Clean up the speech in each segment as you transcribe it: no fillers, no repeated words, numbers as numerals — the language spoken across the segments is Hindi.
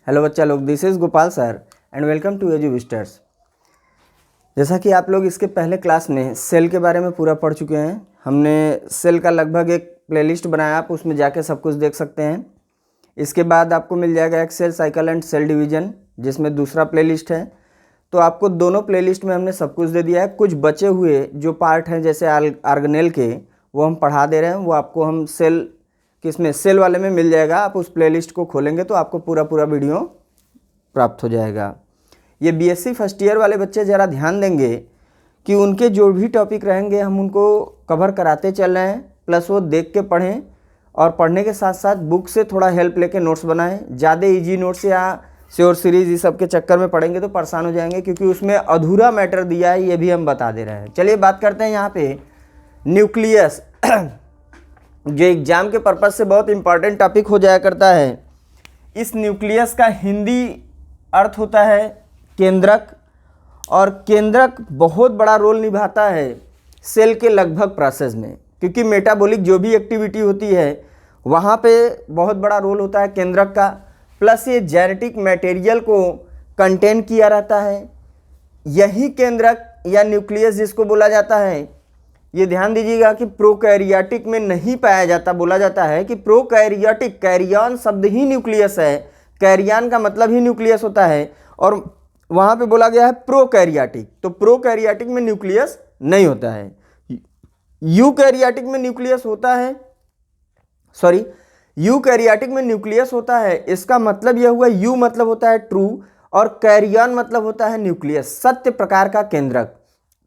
हेलो बच्चा लोग, this is Gopal sir and welcome to Eduvisters. जैसा कि आप लोग इसके पहले क्लास में सेल के बारे में पूरा पढ़ चुके हैं। हमने सेल का लगभग एक प्लेलिस्ट बनाया, आप उसमें जाके सब कुछ देख सकते हैं। इसके बाद आपको मिल जाएगा एक cell cycle and cell division, जिसमें दूसरा प्लेलिस्ट है। तो आपको दोनों प्लेलिस्ट में हमने सब कुछ दे दिया है। कुछ बचे हुए जो पार्ट हैं जैसे आर्गेनेल के, वो हम पढ़ा दे रहे हैं। वो आपको हम सेल वाले में मिल जाएगा। आप उस प्लेलिस्ट को खोलेंगे तो आपको पूरा वीडियो प्राप्त हो जाएगा। ये बीएससी फर्स्ट ईयर वाले बच्चे ज़रा ध्यान देंगे कि उनके जो भी टॉपिक रहेंगे हम उनको कवर कराते चल रहे हैं, प्लस वो देख के पढ़ें और पढ़ने के साथ साथ बुक से थोड़ा हेल्प लेके नोट्स बनाएं। ज़्यादा इजी नोट्स या श्योर सीरीज ये सब के चक्कर में पढ़ेंगे तो परेशान हो जाएंगे, क्योंकि उसमें अधूरा मैटर दिया है, ये भी हम बता दे रहे हैं। चलिए बात करते हैं यहाँ पे न्यूक्लियस जो एग्जाम के पर्पज़ से बहुत इंपॉर्टेंट टॉपिक हो जाया करता है। इस न्यूक्लियस का हिंदी अर्थ होता है केंद्रक, और केंद्रक बहुत बड़ा रोल निभाता है सेल के लगभग प्रोसेस में, क्योंकि मेटाबॉलिक जो भी एक्टिविटी होती है वहाँ पे बहुत बड़ा रोल होता है केंद्रक का। प्लस ये जेनेटिक मटेरियल को कंटेन किया रहता है। यही केंद्रक या न्यूक्लियस जिसको बोला जाता है, ये ध्यान दीजिएगा कि प्रोकैरियोटिक में नहीं पाया जाता। बोला जाता है कि प्रोकैरियोटिक, कैरियन शब्द ही न्यूक्लियस है, कैरियन का मतलब ही न्यूक्लियस होता है, और वहाँ पे बोला गया है प्रोकैरियोटिक। तो प्रोकैरियोटिक में न्यूक्लियस नहीं होता है। यूकैरियोटिक में न्यूक्लियस होता है, सॉरी, यूकैरियोटिक में न्यूक्लियस होता है। इसका मतलब यह हुआ, यू मतलब होता है ट्रू और कैरियन मतलब होता है न्यूक्लियस, सत्य प्रकार का केंद्रक।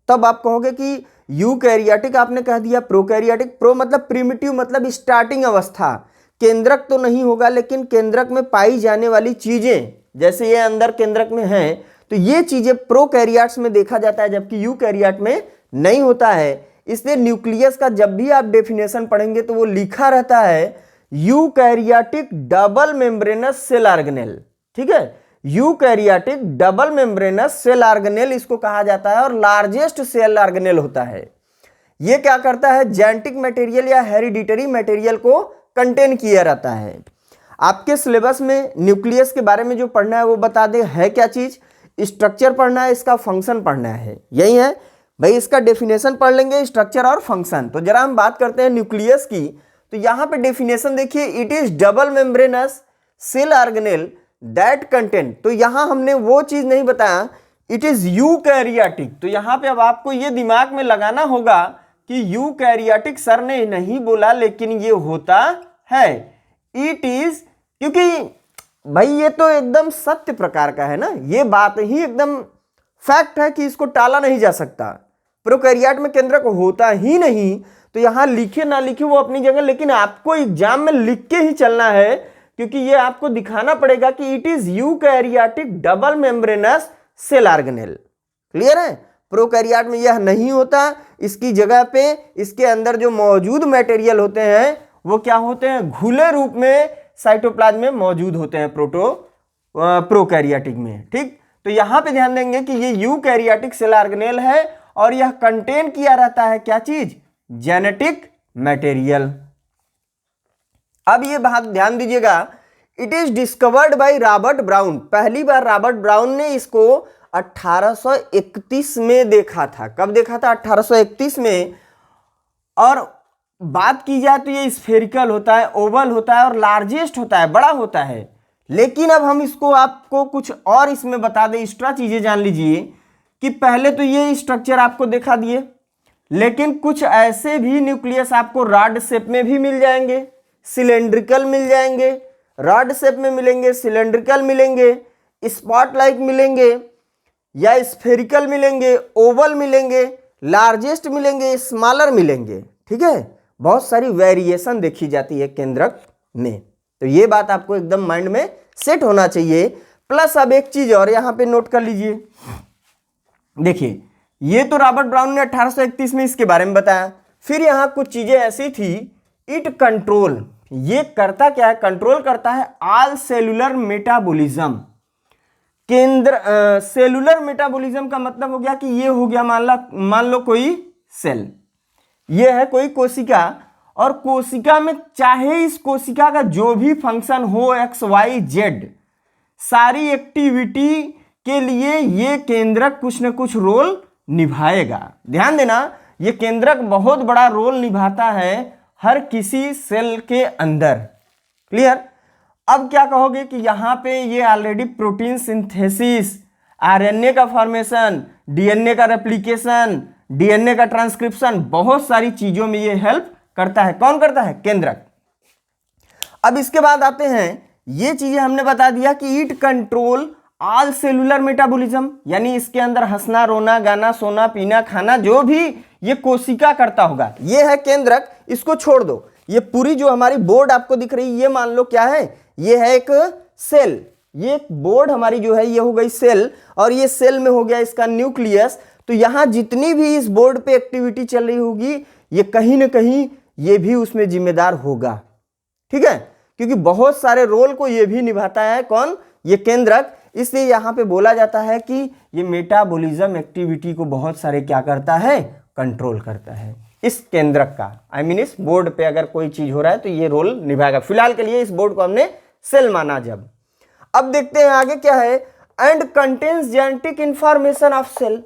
तब आप कहोगे कि यूकैरियोटिक आपने कह दिया, प्रोकैरियोटिक। प्रो मतलब प्रिमिटिव, मतलब स्टार्टिंग अवस्था। केंद्रक तो नहीं होगा, लेकिन केंद्रक में पाई जाने वाली चीजें, जैसे ये अंदर केंद्रक में हैं, तो ये चीजें प्रोकैरियोट्स में देखा जाता है, जबकि यूकैरियोट में नहीं होता है। इसलिए न्यूक्लियस का जब भी आप डेफिनेशन पढ़ेंगे तो वो लिखा रहता है eukaryotic double membranous cell organelle. ठीक है, eukaryotic double membranous cell organelle इसको कहा जाता है, और लार्जेस्ट सेल ऑर्गेनेल होता है। ये क्या करता है, जेनेटिक मटेरियल या हेरिडिटरी मटेरियल को कंटेन किया रहता है। आपके सिलेबस में न्यूक्लियस के बारे में जो पढ़ना है वो बता दे है क्या चीज, स्ट्रक्चर पढ़ना है, इसका फंक्शन पढ़ना है, यही है भाई। इसका डेफिनेशन पढ़ लेंगे, स्ट्रक्चर और फंक्शन। तो जरा हम बात करते हैं न्यूक्लियस की। तो यहां पे डेफिनेशन देखिए, it is double membranous cell organelle that content. तो यहां हमने वो चीज नहीं बताया, इट इज यूकैरियोटिक। तो यहां पे अब आपको ये दिमाग में लगाना होगा कि यूकैरियोटिक सर ने नहीं बोला, लेकिन ये होता है, इट इज, क्योंकि भाई ये तो एकदम सत्य प्रकार का है ना, ये बात ही एकदम फैक्ट है कि इसको टाला नहीं जा सकता। प्रोकैरियोट में केंद्रक होता ही नहीं, तो यहां लिखे ना लिखे वो अपनी जगह, लेकिन आपको एग्जाम में लिख के ही चलना है, क्योंकि ये आपको दिखाना पड़ेगा कि it is eukaryotic double membranous cell organelle. Clear है, प्रोकैरियोट में यह नहीं होता। इसकी जगह पे इसके अंदर जो मौजूद मटेरियल होते हैं वो क्या होते हैं, घुले रूप में साइटोप्लाज्म में मौजूद होते हैं प्रोकैरियोटिक में। ठीक, तो यहां पे ध्यान देंगे कि ये यूकैरियोटिक सेल ऑर्गेनेल है, और यह कंटेन किया रहता है क्या चीज, जेनेटिक मटेरियल। अब ये बात ध्यान दीजिएगा, it is discovered by Robert brown. पहली बार रॉबर्ट ब्राउन ने इसको 1831 में देखा था। कब देखा था, 1831 में। और बात की जाए तो ये स्फेरिकल होता है, ओवल होता है और लार्जेस्ट होता है, बड़ा होता है। लेकिन अब हम इसको आपको कुछ और इसमें बता दें, एक्स्ट्रा चीजें जान लीजिए कि पहले तो ये स्ट्रक्चर आपको दिखा दिए, लेकिन कुछ ऐसे भी न्यूक्लियस आपको रॉड शेप में भी मिल जाएंगे, सिलेंड्रिकल मिल जाएंगे, रॉड शेप में मिलेंगे, सिलेंड्रिकल मिलेंगे, स्पॉट लाइक मिलेंगे, या स्फेरिकल मिलेंगे, ओवल मिलेंगे, लार्जेस्ट मिलेंगे, स्मॉलर मिलेंगे। ठीक है, बहुत सारी वेरिएशन देखी जाती है केंद्रक में। तो ये बात आपको एकदम माइंड में सेट होना चाहिए। प्लस अब एक चीज और यहां पे नोट कर लीजिए, देखिए ये तो रॉबर्ट ब्राउन ने 1831 में इसके बारे में बताया। फिर यहां कुछ चीजें ऐसी थी, इट कंट्रोल, ये करता क्या है, कंट्रोल करता है all cellular metabolism. Cellular metabolism का मतलब हो गया कि ये हो गया, मान लो कोई सेल, ये है कोई कोशिका, और कोशिका में चाहे इस कोशिका का जो भी फंक्शन हो, एक्स वाई जेड, सारी एक्टिविटी के लिए ये केंद्रक कुछ न कुछ रोल निभाएगा। ध्यान देना, ये केंद्रक बहुत बड़ा रोल निभाता है हर किसी सेल के अंदर। क्लियर? अब क्या कहोगे कि यहाँ पे ये ऑलरेडी प्रोटीन सिंथेसिस, आरएनए का फॉर्मेशन, डीएनए का रेप्लिकेशन, डीएनए का ट्रांसक्रिप्शन, बहुत सारी चीजों में ये हेल्प करता है। कौन करता है? केंद्रक। अब इसके बाद आते हैं, ये चीजें हमने बता दिया कि it control all cellular metabolism, यानी इसके अंदर हंसना, रोना, गाना, सोना, पीना, खाना, जो भी ये कोशिका करता होगा, ये है केंद्रक। इसको छोड़ दो, ये पूरी जो हमारी बोर्ड आपको दिख रही है, ये मान लो क्या है? ये है एक सेल। ये बोर्ड हमारी जो है ये हो गई सेल, और ये सेल में हो गया इसका न्यूक्लियस। तो यहां जितनी भी इस बोर्ड पे एक्टिविटी चल रही होगी, ये कहीं ना कहीं ये भी उसमें जिम्मेदार होगा। ठीक है? क्योंकि बहुत सारे रोल को ये भी निभाता है। कौन? ये केंद्रक। इसलिए यहां पे बोला जाता है कि ये मेटाबॉलिज्म एक्टिविटी को बहुत सारे क्या करता है? कंट्रोल करता है। इस केंद्रक का, आई मीन इस बोर्ड पे अगर कोई चीज हो रहा है तो ये रोल निभाएगा। फिलहाल के लिए इस बोर्ड को हमने सेल माना। जब अब देखते हैं आगे क्या है। And contains genetic information of cell,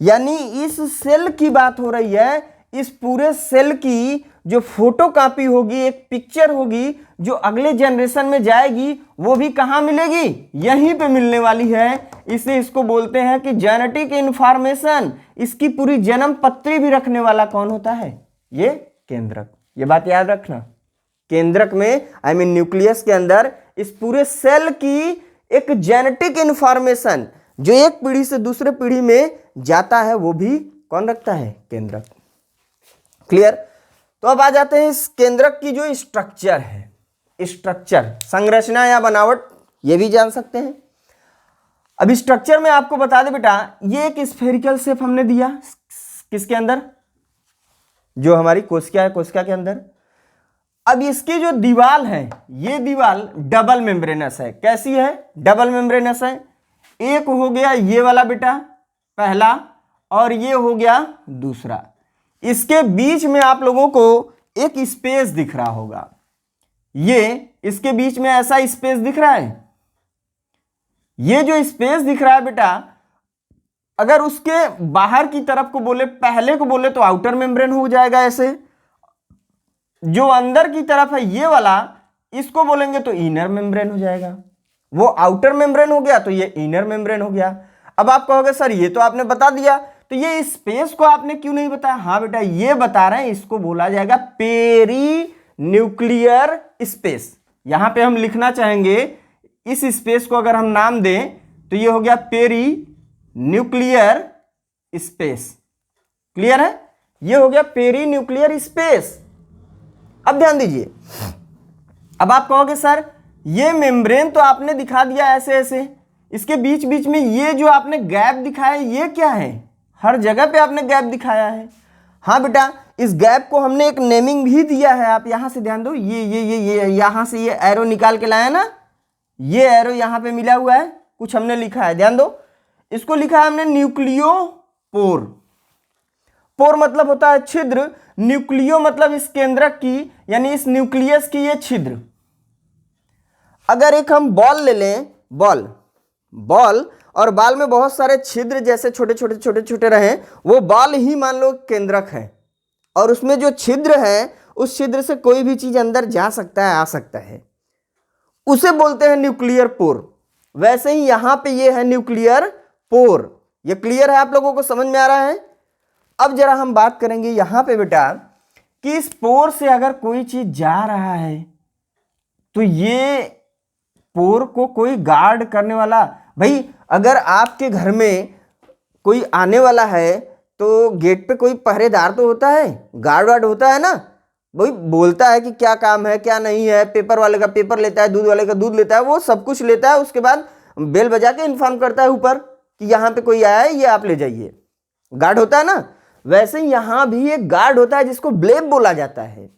यानी इस सेल की बात हो रही है। इस पूरे सेल की जो फोटोकॉपी होगी, एक पिक्चर होगी जो अगले जनरेशन में जाएगी, वो भी कहाँ मिलेगी? यहीं पे मिलने वाली है। इसलिए इसको बोलते हैं कि जेनेटिक इंफॉर्मेशन। इसकी पूरी जन्म पत्री भी रखने वाला कौन होता है? ये केंद्रक। ये बात याद रखना, केंद्रक में आई मीन न्यूक्लियस के अंदर इस पूरे सेल की एक जेनेटिक इंफॉर्मेशन जो एक पीढ़ी से दूसरे पीढ़ी में जाता है, वो भी कौन रखता है? केंद्रक। क्लियर? तो अब आ जाते हैं इस केंद्रक की जो स्ट्रक्चर है। स्ट्रक्चर, संरचना या बनावट, ये भी जान सकते हैं। अब स्ट्रक्चर में आपको बता दे बेटा, ये एक स्फेरिकल शेप हमने दिया किसके अंदर? जो हमारी कोशिका है, कोशिका के अंदर। अब इसकी जो दीवार है, ये दीवार डबल मेम्ब्रेनस है। कैसी है? डबल मेम्ब्रेनस है। एक हो गया ये वाला बेटा पहला, और ये हो गया दूसरा। इसके बीच में आप लोगों को एक स्पेस दिख रहा होगा। ये इसके बीच में ऐसा स्पेस दिख रहा है। ये जो स्पेस दिख रहा है बेटा, अगर उसके बाहर की तरफ को बोले, पहले को बोले तो आउटर मेम्ब्रेन हो जाएगा ऐसे। जो अंदर की तरफ है ये वाला, इसको बोलेंगे तो इनर मेम्ब्रेन हो जाएगा। वो आउटर मेम्ब्रेन हो गया तो ये इनर मेम्ब्रेन हो गया। अब आप कहोगे सर ये तो आपने बता दिया, तो ये स्पेस को आपने क्यों नहीं बताया? हाँ बेटा, ये बता रहे हैं, इसको बोला जाएगा पेरी न्यूक्लियर स्पेस। यहां पे हम लिखना चाहेंगे इस स्पेस को, अगर हम नाम दें तो ये हो गया पेरी न्यूक्लियर स्पेस। क्लियर है? ये हो गया पेरी न्यूक्लियर स्पेस। अब ध्यान दीजिए, अब आप कहोगे सर ये मेम्ब्रेन तो आपने दिखा दिया ऐसे ऐसे, इसके बीच बीच में ये जो आपने गैप दिखाया ये क्या है? हर जगह पे आपने गैप दिखाया है। हाँ बेटा, इस गैप को हमने एक नेमिंग भी दिया है। आप यहां से ध्यान दो, ये यहां से ये एरो निकाल के लाया ना, ये एरो यहां पे मिला हुआ है, कुछ हमने लिखा है, ध्यान दो। इसको लिखा है हमने न्यूक्लियोपोर। पोर मतलब होता है छिद्र, न्यूक्लियो मतलब इस केंद्रक की, यानी इस न्यूक्लियस की ये छिद्र। अगर एक हम बॉल ले लें, बॉल और बॉल में बहुत सारे छिद्र जैसे छोटे छोटे रहे, वो बॉल ही मान लो केंद्रक है, और उसमें जो छिद्र है उस छिद्र से कोई भी चीज अंदर जा सकता है, आ सकता है, उसे बोलते हैं न्यूक्लियर पोर। वैसे ही यहां पे ये है न्यूक्लियर पोर। ये क्लियर है? आप लोगों को समझ में आ रहा है? अब जरा हम बात करेंगे यहां पे बेटा कि इस पोर से अगर कोई चीज जा रहा है तो ये पोर को कोई गार्ड करने वाला, भाई अगर आपके घर में कोई आने वाला है तो गेट पे कोई पहरेदार तो होता है, गार्ड वार्ड होता है ना, वही बोलता है कि क्या काम है क्या नहीं है, पेपर वाले का पेपर लेता है, दूध वाले का दूध लेता है, वो सब कुछ लेता है। उसके बाद बेल बजा के इन्फॉर्म करता है ऊपर कि यहाँ पे कोई आया है, ये आप ले जाइए। गार्ड होता है ना, वैसे यहाँ भी एक गार्ड होता है जिसको ब्लेब बोला जाता है,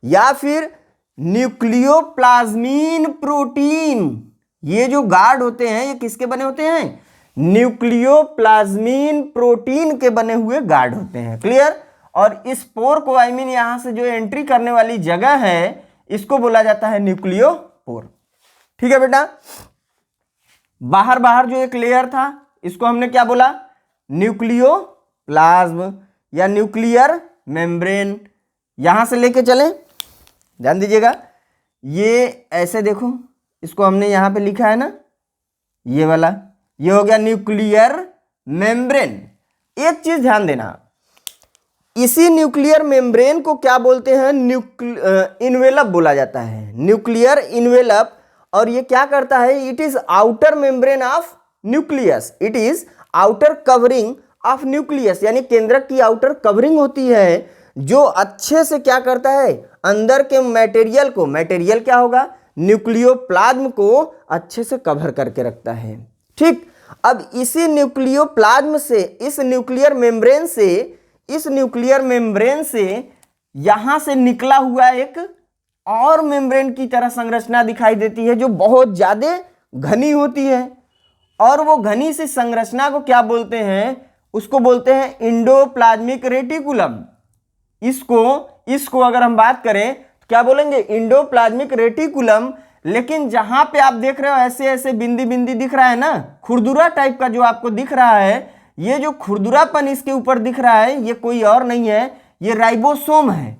या फिर न्यूक्लियोप्लाज्मीन प्रोटीन। ये जो गार्ड होते हैं ये किसके बने होते हैं? न्यूक्लियोप्लाज्मीन प्रोटीन के बने हुए गार्ड होते हैं। क्लियर? और इस पोर को आई मीन यहां से जो एंट्री करने वाली जगह है इसको बोला जाता है न्यूक्लियोपोर। ठीक है बेटा? बाहर बाहर जो एक लेयर था इसको हमने क्या बोला, न्यूक्लियोप्लाज्म या न्यूक्लियर मेम्ब्रेन। यहां से लेके चलें, ध्यान दीजिएगा, ये ऐसे देखो, इसको हमने यहां पे लिखा है ना, ये वाला, ये हो गया न्यूक्लियर मेम्ब्रेन। एक चीज ध्यान देना, इसी न्यूक्लियर मेम्ब्रेन को क्या बोलते हैं, इन्वेलप बोला जाता है, न्यूक्लियर इन्वेलप। और ये क्या करता है, it is outer membrane of nucleus, it is outer covering of nucleus, यानी केंद्रक की आउटर कवरिंग होती है जो अच्छे से क्या करता है, अंदर के मटेरियल को, मटेरियल क्या होगा, न्यूक्लियोप्लाज्म को अच्छे से कवर करके रखता है। ठीक, अब इसी न्यूक्लियोप्लाज्म से, इस न्यूक्लियर मेम्ब्रेन से यहां से निकला हुआ एक और मेम्ब्रेन की तरह संरचना दिखाई देती है जो बहुत ज्यादा घनी होती है। और वो घनी सी संरचना को क्या बोलते हैं, उसको बोलते हैं इंडोप्लाज्मिक रेटिकुलम। इसको अगर हम बात करें तो क्या बोलेंगे, इंडोप्लाज्मिक रेटिकुलम। लेकिन जहां पे आप देख रहे हो ऐसे ऐसे बिंदी बिंदी दिख रहा है ना, खुरदुरा टाइप का जो आपको दिख रहा है, ये जो खुरदुरापन इसके ऊपर दिख रहा है, ये कोई और नहीं है, ये राइबोसोम है।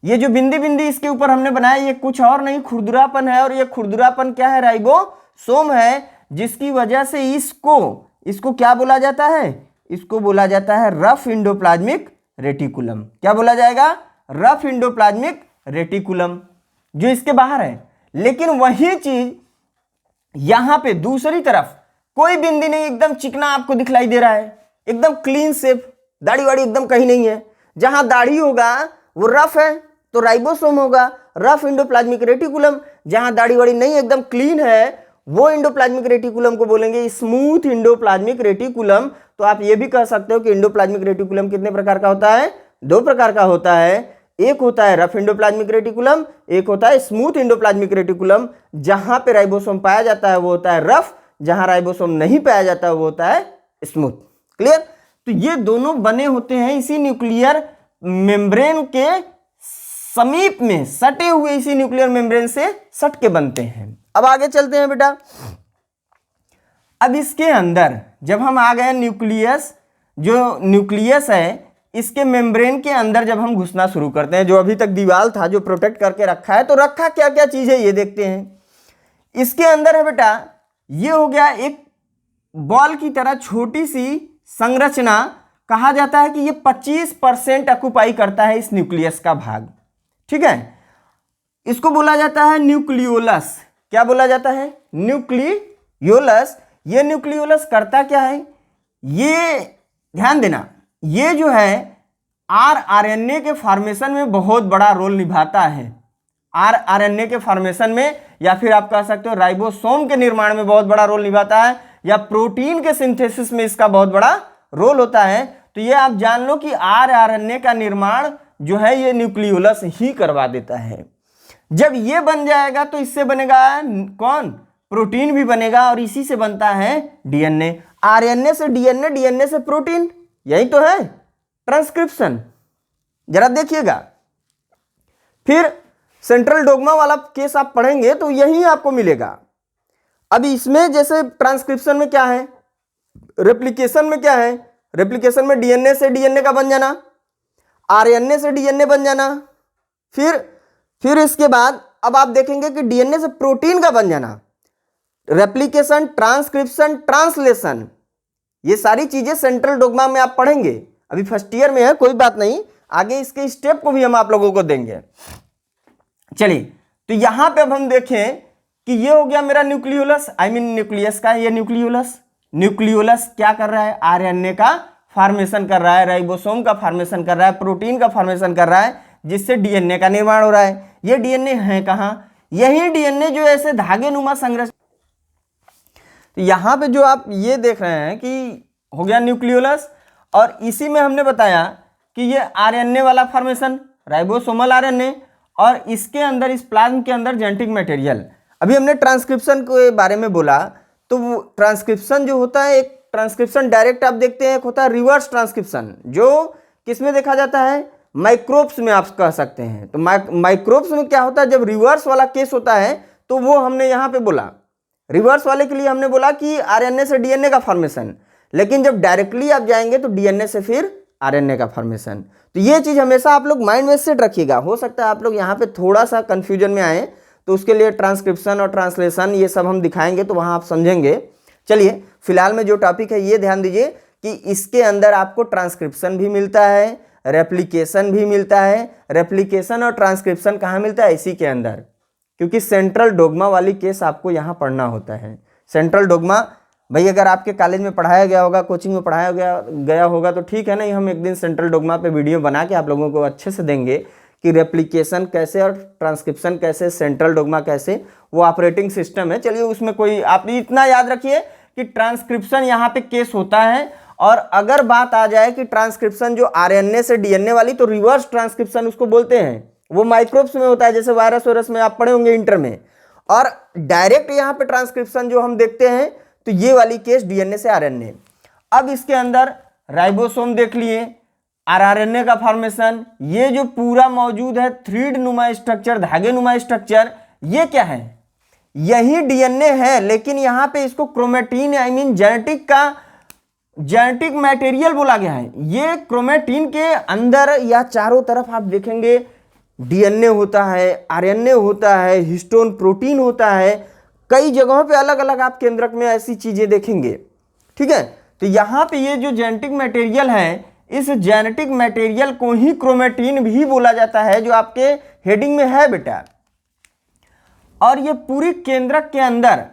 ये जो बिंदी बिंदी इसके ऊपर हमने बनाया, ये कुछ और नहीं, खुरदुरापन है। और ये खुरदुरापन क्या है, राइबोसोम है, जिसकी वजह से इसको क्या बोला जाता है, इसको बोला जाता है रफ इंडोप्लाज्मिक रेटिकुलम। क्या बोला जाएगा, रफ इंडोप्लाज्मिक रेटिकुलम, जो इसके बाहर है। लेकिन वही चीज यहां पे दूसरी तरफ कोई बिंदी नहीं, एकदम चिकना आपको दिखलाई दे रहा है, एकदम क्लीन शेप, दाढ़ी वाड़ी एकदम कहीं नहीं है। जहां दाढ़ी होगा वो रफ है तो राइबोसोम होगा, रफ इंडोप्लाज्मिक रेटिकुलम। जहां दाढ़ी वाड़ी नहीं, एकदम क्लीन है, वो इंडोप्लाज्मिक रेटिकुलम को बोलेंगे स्मूथ इंडोप्लाज्मिक रेटिकुलम। तो आप ये भी कह सकते हो कि इंडोप्लाज्मिक रेटिकुलम कितने प्रकार का होता है, 2 प्रकार का होता है। एक होता है रफ इंडोप्लाज्मिक रेटिकुलम, एक होता है स्मूथ इंडोप्लाज्मिक रेटिकुलम। जहां पे राइबोसोम पाया जाता है वो होता है रफ, जहां राइबोसोम नहीं पाया जाता है वो होता है स्मूथ। क्लियर? तो ये दोनों बने होते हैं इसी न्यूक्लियर मेम्ब्रेन के समीप में, सटे हुए इसी न्यूक्लियर मेम्ब्रेन से सट के बनते हैं। अब आगे चलते हैं बेटा। अब इसके अंदर जब हम आ गए न्यूक्लियस, जो न्यूक्लियस है इसके मेम्ब्रेन के अंदर जब हम घुसना शुरू करते हैं, जो अभी तक दीवार था जो प्रोटेक्ट करके रखा है, तो रखा क्या क्या चीज है ये देखते हैं। इसके अंदर है बेटा, ये हो गया एक बॉल की तरह छोटी सी संरचना। कहा जाता है कि ये 25% ऑक्युपाई करता है इस न्यूक्लियस का भाग। ठीक है, इसको बोला जाता है न्यूक्लियोलस। क्या बोला जाता है, न्यूक्लियोलस। ये न्यूक्लियोलस करता क्या है, ये ध्यान देना, ये जो है आरएनए के फॉर्मेशन में बहुत बड़ा रोल निभाता है। आरएनए के फॉर्मेशन में, या फिर आप कह सकते हो राइबोसोम के निर्माण में बहुत बड़ा रोल निभाता है, या प्रोटीन के सिंथेसिस में इसका बहुत बड़ा रोल होता है। तो ये आप जान लो कि आरएनए का निर्माण जो है ये न्यूक्लियोलस ही करवा देता है। जब ये बन जाएगा तो इससे बनेगा कौन, प्रोटीन भी बनेगा, और इसी से बनता है डीएनए। आरएनए से डीएनए, डीएनए से प्रोटीन, यही तो है ट्रांसक्रिप्शन। जरा देखिएगा, फिर सेंट्रल डोग्मा वाला केस आप पढ़ेंगे तो यही आपको मिलेगा। अब इसमें जैसे ट्रांसक्रिप्शन में क्या है, रेप्लिकेशन में क्या है, रेप्लिकेशन में डीएनए से डीएनए का बन जाना, आरएनए से डीएनए बन जाना, फिर इसके बाद अब आप देखेंगे कि डीएनए से प्रोटीन का बन जाना। रेप्लिकेशन, ट्रांसक्रिप्शन, ट्रांसलेशन, ये सारी चीजें सेंट्रल डोग्मा में आप पढ़ेंगे। अभी फर्स्ट ईयर में है, कोई बात नहीं, आगे इसके स्टेप को भी हम आप लोगों को देंगे। चलिए, तो यहां पे अब हम देखें कि ये हो गया मेरा न्यूक्लियोलस, न्यूक्लियस का ये न्यूक्लियोलस। न्यूक्लियोलस क्या कर रहा है, आरएनए का फॉर्मेशन कर रहा है, राइबोसोम का फॉर्मेशन कर रहा है, प्रोटीन का फॉर्मेशन कर रहा है, जिससे डीएनए का निर्माण हो रहा है। ये डीएनए है कहां, यही डीएनए जो ऐसे धागे नुमा संरचना। तो यहां पे जो आप ये देख रहे हैं कि हो गया न्यूक्लियोलस, और इसी में हमने बताया कि ये आरएनए वाला फॉर्मेशन, राइबोसोमल आरएनए, और इसके अंदर, इस प्लाज्म के अंदर जेनेटिक मटेरियल। अभी हमने ट्रांसक्रिप्शन के बारे में बोला, तो वो ट्रांसक्रिप्शन जो होता है, एक ट्रांसक्रिप्शन डायरेक्ट आप देखते हैं, एक होता है रिवर्स ट्रांसक्रिप्शन, जो किस में देखा जाता है, माइक्रोब्स में आप कह सकते हैं। तो माइक्रोब्स में क्या होता है, जब रिवर्स वाला केस होता है तो वो हमने यहाँ पे बोला रिवर्स वाले के लिए हमने बोला कि आरएनए से डीएनए का फॉर्मेशन, लेकिन जब डायरेक्टली आप जाएंगे तो डीएनए से फिर आरएनए का फॉर्मेशन। तो ये चीज़ हमेशा आप लोग माइंड में सेट रखिएगा। हो सकता है आप लोग यहाँ पे थोड़ा सा कंफ्यूजन में आए, तो उसके लिए ट्रांसक्रिप्शन और ट्रांसलेशन ये सब हम दिखाएंगे, तो वहाँ आप समझेंगे। चलिए फिलहाल में जो टॉपिक है ये ध्यान दीजिए कि इसके अंदर आपको ट्रांसक्रिप्शन भी मिलता है, रेप्लिकेशन भी मिलता है। रेप्लिकेशन और ट्रांसक्रिप्शन कहाँ मिलता है? इसी के अंदर, क्योंकि सेंट्रल डोग्मा वाली केस आपको यहाँ पढ़ना होता है। सेंट्रल डोग्मा भाई अगर आपके कॉलेज में पढ़ाया गया होगा, कोचिंग में पढ़ाया गया होगा तो ठीक है, नहीं हम एक दिन सेंट्रल डोग्मा पे वीडियो बना के आप लोगों को अच्छे से देंगे कि रेप्लिकेशन कैसे और ट्रांसक्रिप्शन कैसे, सेंट्रल डोग्मा कैसे, वो ऑपरेटिंग सिस्टम है। चलिए उसमें कोई, आप इतना याद रखिए कि ट्रांसक्रिप्शन यहाँ पे केस होता है। और अगर बात आ जाए कि ट्रांसक्रिप्शन जो आरएनए से डीएनए वाली, तो रिवर्स ट्रांसक्रिप्शन उसको बोलते हैं, वो माइक्रोब्स में होता है, जैसे वायरस वायरस में आप पढ़े होंगे इंटर में। और डायरेक्ट यहाँ पे ट्रांसक्रिप्शन जो हम देखते हैं तो ये वाली केस डीएनए से आरएनए। अब इसके अंदर राइबोसोम देख लिए, आरएनए का फॉर्मेशन, ये जो पूरा मौजूद है थ्रीड नुमा स्ट्रक्चर, धागे नुमा स्ट्रक्चर, ये क्या है? यही डीएनए है, लेकिन यहाँ पे इसको chromatin I mean genetic material बोला गया है। ये क्रोमेटिन के अंदर या चारों तरफ आप देखेंगे डीएनए होता है, आरएनए होता है, हिस्टोन प्रोटीन होता है, कई जगहों पे अलग अलग आप केंद्रक में ऐसी चीजें देखेंगे। ठीक है, तो यहाँ पे ये जो जेनेटिक मटेरियल है, इस जेनेटिक मटेरियल को ही क्रोमेटिन भी बोला जाता है, जो आपके हेडिंग में है बेटा। और ये पूरी केंद्रक के अंदर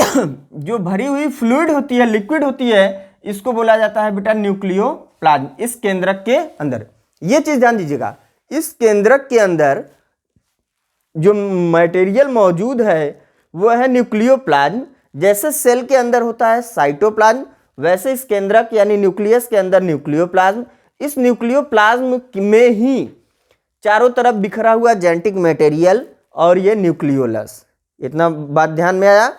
जो भरी हुई फ्लूइड होती है, लिक्विड होती है, इसको बोला जाता है बेटा न्यूक्लियोप्लाज्म। इस केंद्रक के अंदर ये चीज ध्यान दीजिएगा, इस केंद्रक के अंदर जो मटेरियल मौजूद है वो है न्यूक्लियोप्लाज्म। जैसे सेल के अंदर होता है साइटोप्लाज्म, वैसे इस केंद्रक यानी न्यूक्लियस के अंदर न्यूक्लियोप्लाज्म। इस न्यूक्लियोप्लाज्म में ही चारों तरफ बिखरा हुआ जेनेटिक मटेरियल और ये न्यूक्लियोलस। इतना बात ध्यान में आया।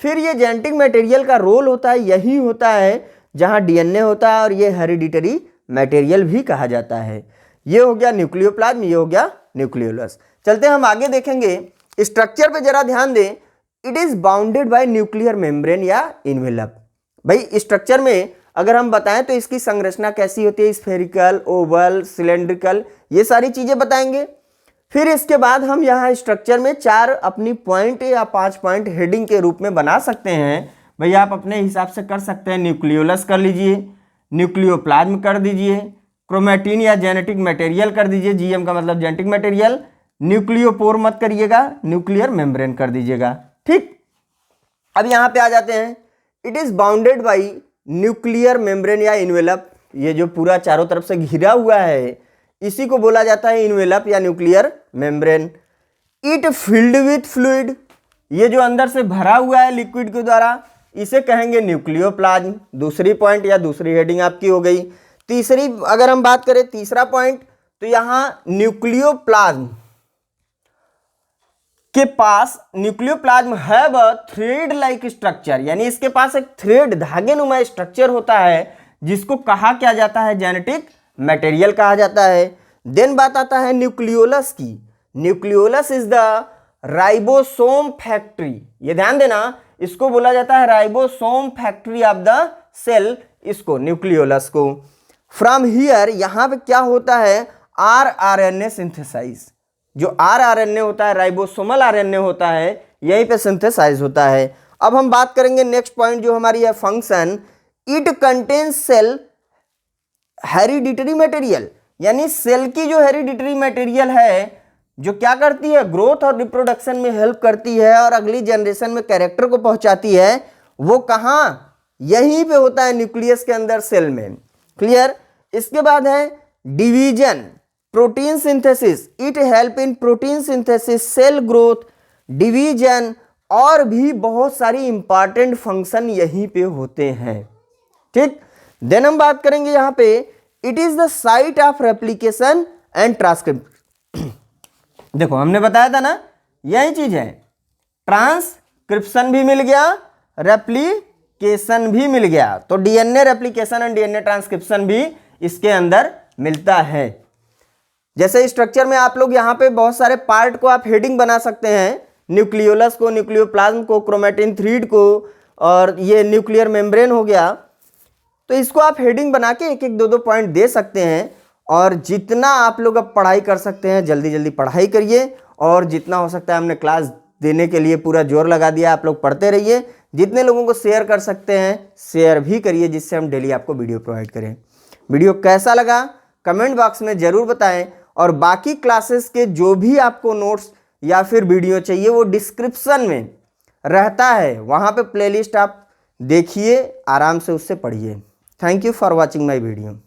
फिर ये जेनेटिक मटेरियल का रोल होता है, यही होता है जहां डीएनए होता है, और ये हेरिडिटरी मटेरियल भी कहा जाता है। ये हो गया न्यूक्लियोप्लाज्म, ये हो गया न्यूक्लियोलस। चलते हम आगे देखेंगे, स्ट्रक्चर पे जरा ध्यान दें। It is bounded by nuclear membrane या इन्वेलप। भाई स्ट्रक्चर में अगर हम बताएं तो इसकी संरचना कैसी होती है, स्फेरिकल, ओवल, सिलेंड्रिकल, ये सारी चीजें बताएंगे। फिर इसके बाद हम यहाँ स्ट्रक्चर में 4 अपनी पॉइंट या 5 पॉइंट हेडिंग के रूप में बना सकते हैं। भाई आप अपने हिसाब से कर सकते हैं, न्यूक्लियोलस कर लीजिए, न्यूक्लियोप्लाज्म कर दीजिए, क्रोमेटिन या जेनेटिक मटेरियल कर दीजिए, जीएम का मतलब जेनेटिक मटेरियल, न्यूक्लियोपोर मत करिएगा, न्यूक्लियर मेम्ब्रेन कर दीजिएगा। ठीक, अब यहाँ पे आ जाते हैं। It is bounded by nuclear membrane या इन्वेलप। ये जो पूरा चारों तरफ से घिरा हुआ है इसी को बोला जाता है इन्वेलप या nuclear membrane. It filled with fluid, ये जो अंदर से भरा हुआ है लिक्विड के द्वारा, इसे कहेंगे न्यूक्लियोप्लाज्म। दूसरी पॉइंट या दूसरी हेडिंग आपकी हो गई। तीसरी अगर हम बात करें, तीसरा पॉइंट, तो यहां न्यूक्लियोप्लाज्म के पास nucleoplasm have a thread like structure, यानी इसके पास एक थ्रेड धागे नुमा स्ट्रक्चर होता है, जिसको कहा क्या जाता है, जेनेटिक मटेरियल कहा जाता है। देन बात आता है न्यूक्लियोलस की। Nucleolus is the ribosome factory, ये ध्यान देना, इसको बोला जाता है ribosome factory of the cell, इसको न्यूक्लियोलस को। फ्रॉम हियर, यहां पे क्या होता है, आरएनए सिंथेसाइज। जो आरएनए होता है, राइबोसोमल आरएनए होता है, यहीं पे सिंथेसाइज होता है। अब हम बात करेंगे नेक्स्ट पॉइंट जो हमारी है function. It contains cell hereditary material, यानी सेल की जो हेरिडिटरी मटेरियल है, जो क्या करती है, ग्रोथ और रिप्रोडक्शन में हेल्प करती है और अगली जनरेशन में कैरेक्टर को पहुंचाती है, वो कहाँ, यहीं पे होता है न्यूक्लियस के अंदर, सेल में। क्लियर। इसके बाद है division, protein synthesis. It help in protein synthesis, cell growth, division, और भी बहुत सारी इंपॉर्टेंट फंक्शन यहीं पे होते हैं। ठीक, देन हम बात करेंगे यहां पे, it is the site of replication and transcription. देखो हमने बताया था ना, यही चीज है, ट्रांसक्रिप्शन भी मिल गया, रेप्लिकेशन भी मिल गया, तो DNA replication and DNA transcription भी इसके अंदर मिलता है। जैसे स्ट्रक्चर में आप लोग यहाँ पे बहुत सारे पार्ट को आप हेडिंग बना सकते हैं, न्यूक्लियोलस को, न्यूक्लियोप्लाज्म को, क्रोमैटिन थ्रीड को, और ये न्यूक्लियर मेम्ब्रेन हो गया। तो इसको आप हेडिंग बना के एक एक दो दो पॉइंट दे सकते हैं। और जितना आप लोग अब पढ़ाई कर सकते हैं जल्दी जल्दी पढ़ाई करिए, और जितना हो सकता है हमने क्लास देने के लिए पूरा जोर लगा दिया, आप लोग पढ़ते रहिए। जितने लोगों को शेयर कर सकते हैं शेयर भी करिए, जिससे हम डेली आपको वीडियो प्रोवाइड करें। वीडियो कैसा लगा कमेंट बॉक्स में ज़रूर बताएं, और बाकी क्लासेस के जो भी आपको नोट्स या फिर वीडियो चाहिए वो डिस्क्रिप्शन में रहता है, वहाँ पे प्लेलिस्ट आप देखिए, आराम से उससे पढ़िए। Thank you for watching my video.